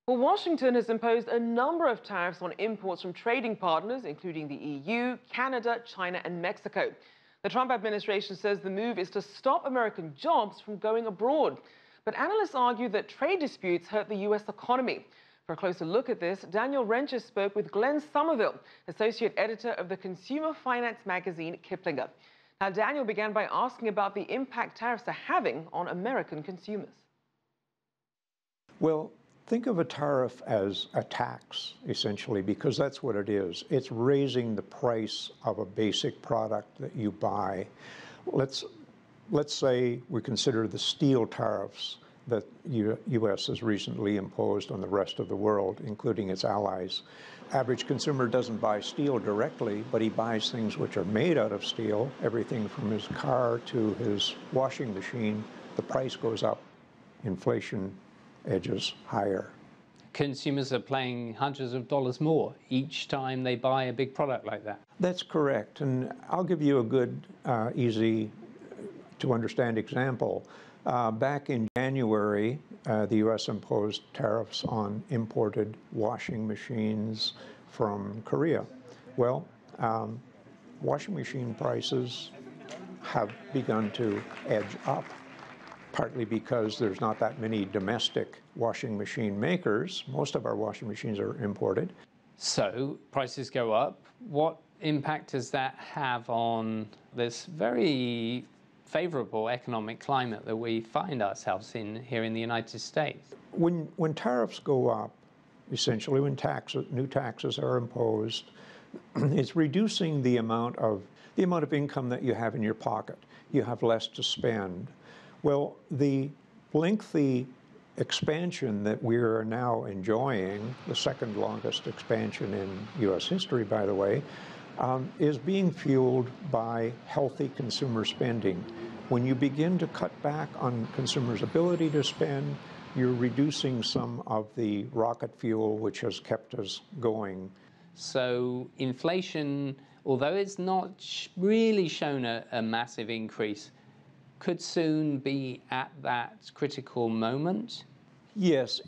Well, Washington has imposed a number of tariffs on imports from trading partners, including the EU, Canada, China, and Mexico. The Trump administration says the move is to stop American jobs from going abroad. But analysts argue that trade disputes hurt the U.S. economy. For a closer look at this, Ryntjes spoke with Glenn Somerville, associate editor of the consumer finance magazine Kiplinger. Now, Daniel began by asking about the impact tariffs are having on American consumers. Well, think of a tariff as a tax, essentially, because that's what it is. It's raising the price of a basic product that you buy. Let's say we consider the steel tariffs that U.S. has recently imposed on the rest of the world, including its allies. Average consumer doesn't buy steel directly, but he buys things which are made out of steel, everything from his car to his washing machine. The price goes up, inflation edges higher. Consumers are paying hundreds of dollars more each time they buy a big product like that. That's correct, and I'll give you a good, easy to understand example. Back in January, the U.S. imposed tariffs on imported washing machines from Korea. Well, washing machine prices have begun to edge up, partly because there's not that many domestic washing machine makers. Most of our washing machines are imported. So prices go up. What impact does that have on this very favorable economic climate that we find ourselves in here in the United States? When tariffs go up, essentially when new taxes are imposed, it's reducing the amount of income that you have in your pocket. You have less to spend. Well, the lengthy expansion that we are now enjoying, the second longest expansion in U.S. history, by the way, is being fueled by healthy consumer spending. When you begin to cut back on consumers' ability to spend, you're reducing some of the rocket fuel which has kept us going. So inflation, although it's not really shown a massive increase, could soon be at that critical moment? Yes,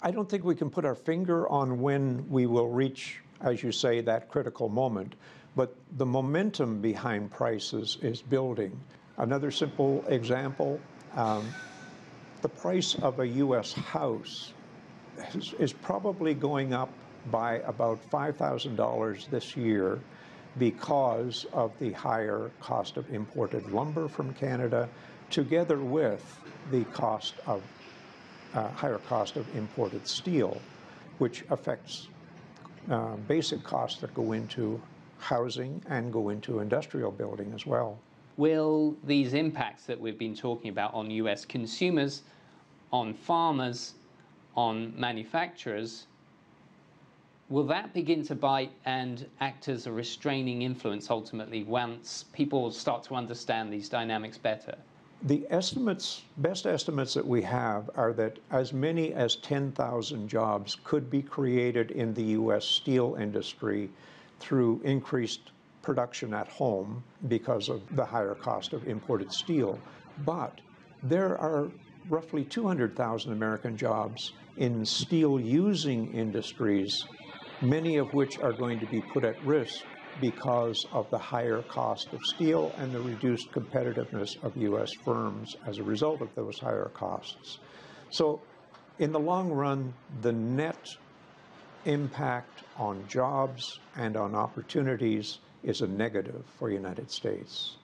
I don't think we can put our finger on when we will reach, as you say, that critical moment, but the momentum behind prices is building. Another simple example, the price of a U.S. house is probably going up by about $5,000 this year because of the higher cost of imported lumber from Canada, together with the higher cost of imported steel, which affects basic costs that go into housing and go into industrial building as well. Will these impacts that we've been talking about on U.S. consumers, on farmers, on manufacturers, will that begin to bite and act as a restraining influence ultimately once people start to understand these dynamics better? The best estimates that we have are that as many as 10,000 jobs could be created in the U.S. steel industry through increased production at home because of the higher cost of imported steel. But there are roughly 200,000 American jobs in steel-using industries, many of which are going to be put at risk because of the higher cost of steel and the reduced competitiveness of U.S. firms as a result of those higher costs. So in the long run, the net impact on jobs and on opportunities is a negative for the United States.